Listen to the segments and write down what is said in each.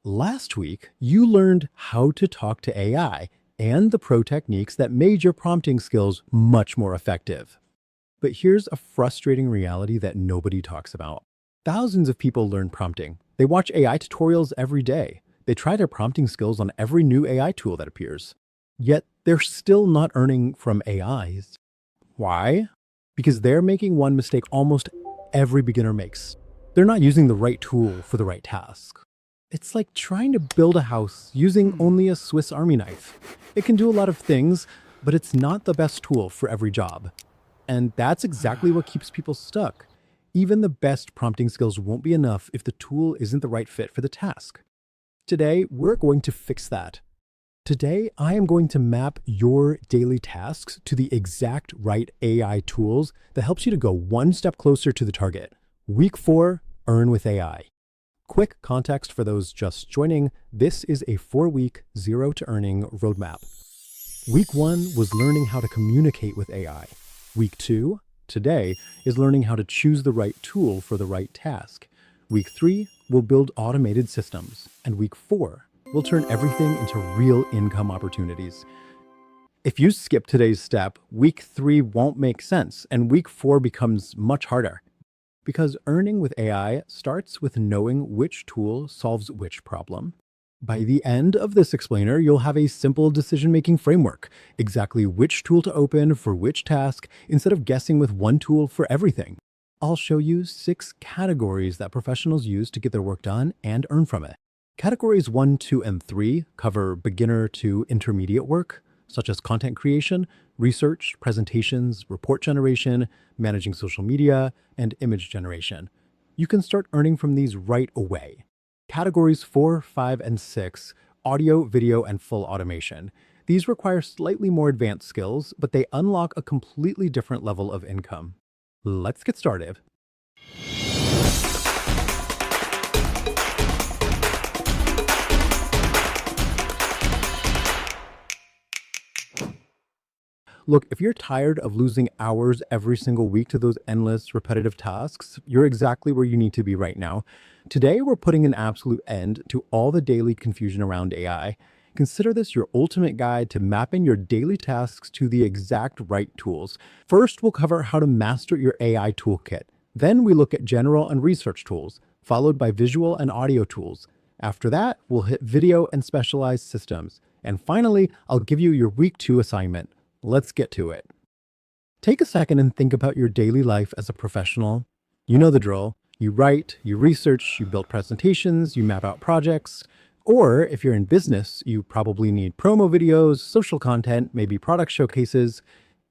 Last week, you learned how to talk to AI and the pro techniques that made your prompting skills much more effective. But here's a frustrating reality that nobody talks about. Thousands of people learn prompting. They watch AI tutorials every day. They try their prompting skills on every new AI tool that appears. Yet, they're still not earning from AIs. Why? Because they're making one mistake almost every beginner makes. They're not using the right tool for the right task. It's like trying to build a house using only a Swiss Army knife. It can do a lot of things, but it's not the best tool for every job. And that's exactly what keeps people stuck. Even the best prompting skills won't be enough if the tool isn't the right fit for the task. Today, we're going to fix that. Today, I am going to map your daily tasks to the exact right AI tools that helps you to go one step closer to the target. Week 4, Earn with AI. Quick context for those just joining, this is a 4-week zero to earning roadmap. Week 1 was learning how to communicate with AI. Week 2, today, is learning how to choose the right tool for the right task. Week 3, we'll build automated systems. And week 4, we'll turn everything into real income opportunities. If you skip today's step, week 3 won't make sense, and week 4 becomes much harder. Because earning with AI starts with knowing which tool solves which problem. By the end of this explainer, you'll have a simple decision-making framework, exactly which tool to open for which task, instead of guessing with one tool for everything. I'll show you 6 categories that professionals use to get their work done and earn from it. Categories 1, 2, and 3 cover beginner to intermediate work, such as content creation, research, presentations, report generation, managing social media, and image generation. You can start earning from these right away. Categories 4, 5, and 6, audio, video, and full automation. These require slightly more advanced skills, but they unlock a completely different level of income. Let's get started. Look, if you're tired of losing hours every single week to those endless repetitive tasks, you're exactly where you need to be right now. Today, we're putting an absolute end to all the daily confusion around AI. Consider this your ultimate guide to mapping your daily tasks to the exact right tools. First, we'll cover how to master your AI toolkit. Then we look at general and research tools, followed by visual and audio tools. After that, we'll hit video and specialized systems. And finally, I'll give you your week 2 assignment. Let's get to it. Take a second and think about your daily life as a professional. You know the drill. You write, you research, you build presentations, you map out projects. Or if you're in business, you probably need promo videos, social content, maybe product showcases.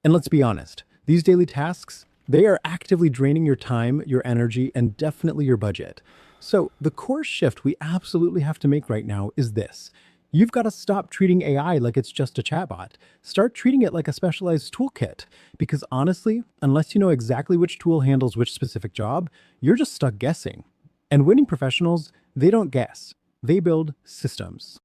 And let's be honest, these daily tasks, they are actively draining your time, your energy, and definitely your budget. So the core shift we absolutely have to make right now is this. You've got to stop treating AI like it's just a chatbot. Start treating it like a specialized toolkit. Because honestly, unless you know exactly which tool handles which specific job, you're just stuck guessing. And winning professionals, they don't guess. They build systems.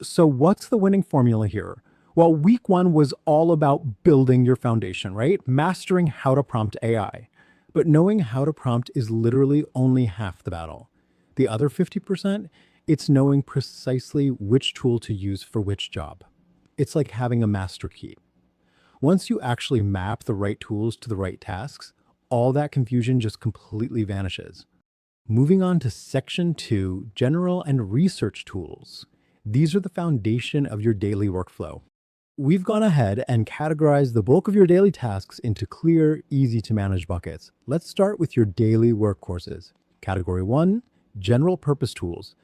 So what's the winning formula here? Well, week 1 was all about building your foundation, right? Mastering how to prompt AI. But knowing how to prompt is literally only half the battle. The other 50%, it's knowing precisely which tool to use for which job. It's like having a master key. Once you actually map the right tools to the right tasks, all that confusion just completely vanishes. Moving on to section 2, general and research tools. These are the foundation of your daily workflow. We've gone ahead and categorized the bulk of your daily tasks into clear, easy to manage buckets. Let's start with your daily workcourses. Category 1, general purpose tools.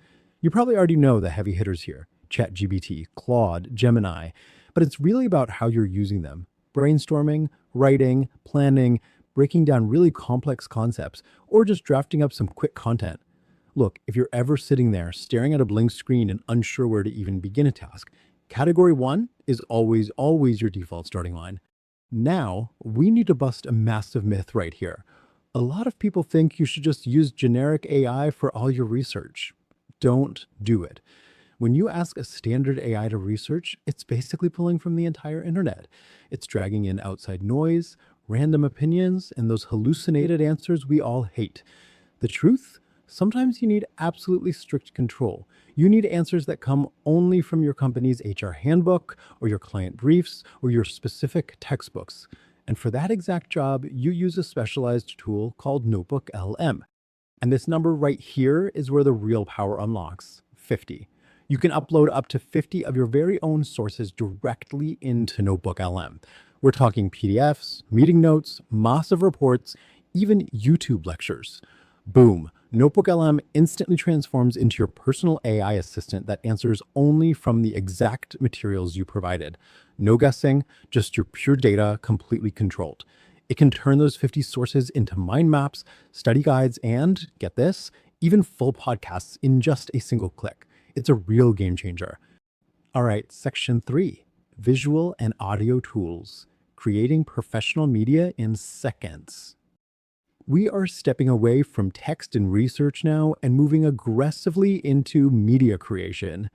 You probably already know the heavy hitters here, ChatGPT, Claude, Gemini, but it's really about how you're using them. Brainstorming, writing, planning, breaking down really complex concepts, or just drafting up some quick content. Look, if you're ever sitting there staring at a blank screen and unsure where to even begin a task, category 1 is always your default starting line. Now, we need to bust a massive myth right here. A lot of people think you should just use generic AI for all your research. Don't do it. When you ask a standard AI to research, it's basically pulling from the entire internet. It's dragging in outside noise, random opinions, and those hallucinated answers we all hate. The truth? Sometimes you need absolutely strict control. You need answers that come only from your company's HR handbook, or your client briefs, or your specific textbooks. And for that exact job, you use a specialized tool called NotebookLM. And this number right here is where the real power unlocks: 50. You can upload up to 50 of your very own sources directly into NotebookLM. We're talking PDFs, meeting notes, massive reports, even YouTube lectures. Boom. NotebookLM instantly transforms into your personal AI assistant that answers only from the exact materials you provided. No guessing, just your pure data, completely controlled. It can turn those 50 sources into mind maps, study guides, and, get this, even full podcasts in just a single click. It's a real game changer. All right, section 3, visual and audio tools, creating professional media in seconds. We are stepping away from text and research now and moving aggressively into media creation.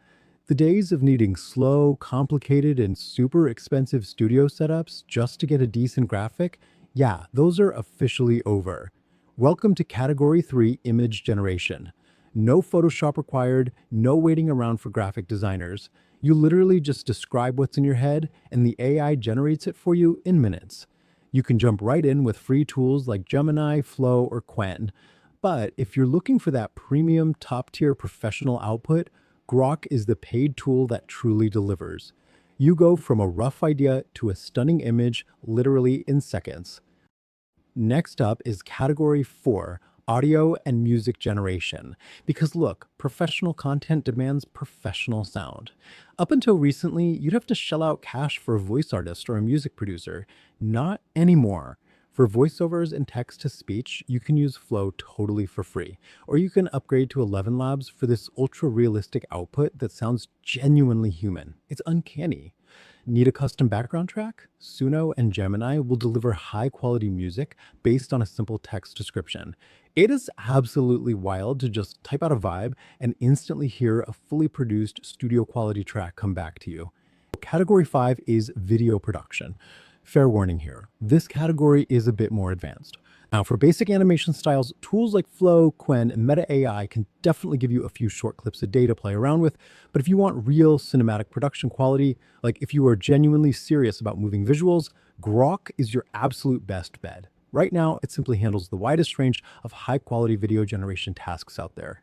The days of needing slow, complicated, and super expensive studio setups just to get a decent graphic, yeah, those are officially over. Welcome to Category 3 image generation. No Photoshop required, no waiting around for graphic designers. You literally just describe what's in your head, and the AI generates it for you in minutes. You can jump right in with free tools like Gemini, Flow, or Qwen. But if you're looking for that premium, top-tier professional output, Grok is the paid tool that truly delivers. You go from a rough idea to a stunning image literally in seconds. Next up is Category 4, audio and music generation. Because look, professional content demands professional sound. Up until recently, you'd have to shell out cash for a voice artist or a music producer. Not anymore. For voiceovers and text-to-speech, you can use Flow totally for free, or you can upgrade to 11 Labs for this ultra-realistic output that sounds genuinely human. It's uncanny. Need a custom background track? Suno and Gemini will deliver high-quality music based on a simple text description. It is absolutely wild to just type out a vibe and instantly hear a fully produced studio-quality track come back to you. Category 5 is video production. Fair warning here, this category is a bit more advanced. Now, for basic animation styles, tools like Flow, Qwen, and Meta AI can definitely give you a few short clips a day to play around with, but if you want real cinematic production quality, like if you are genuinely serious about moving visuals, Grok is your absolute best bet. Right now, it simply handles the widest range of high-quality video generation tasks out there.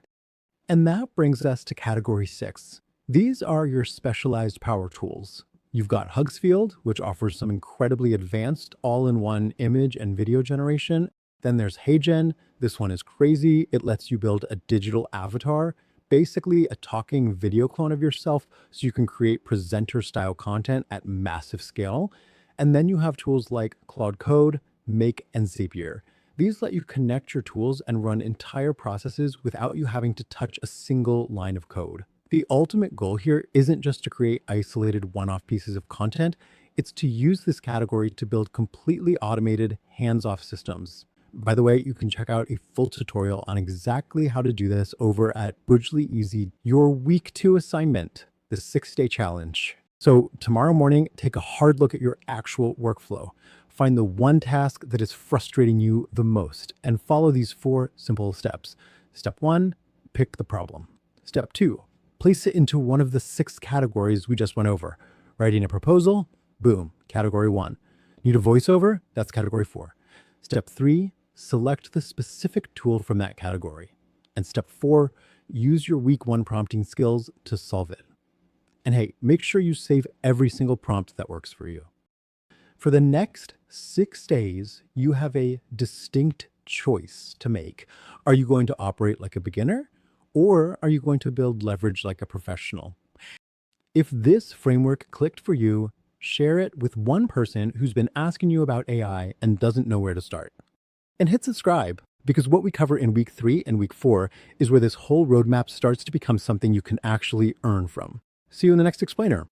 And that brings us to Category 6. These are your specialized power tools. You've got Hugsfield, which offers some incredibly advanced all-in-one image and video generation. Then there's HeyGen. This one is crazy. It lets you build a digital avatar, basically a talking video clone of yourself, so you can create presenter-style content at massive scale. And then you have tools like Claude Code, Make, and Zapier. These let you connect your tools and run entire processes without you having to touch a single line of code. The ultimate goal here isn't just to create isolated one-off pieces of content, it's to use this category to build completely automated, hands-off systems. By the way, you can check out a full tutorial on exactly how to do this over at Bujhle Easy, your week 2 assignment, the 6-day challenge. So tomorrow morning, take a hard look at your actual workflow. Find the one task that is frustrating you the most and follow these 4 simple steps. Step 1, pick the problem. Step 2, place it into one of the 6 categories we just went over. Writing a proposal? Boom, category 1. Need a voiceover? That's category 4. Step 3, select the specific tool from that category. And step 4, use your week 1 prompting skills to solve it. And hey, make sure you save every single prompt that works for you. For the next 6 days, you have a distinct choice to make. Are you going to operate like a beginner? Or are you going to build leverage like a professional? If this framework clicked for you, share it with one person who's been asking you about AI and doesn't know where to start. And hit subscribe, because what we cover in week 3 and week 4 is where this whole roadmap starts to become something you can actually earn from. See you in the next explainer.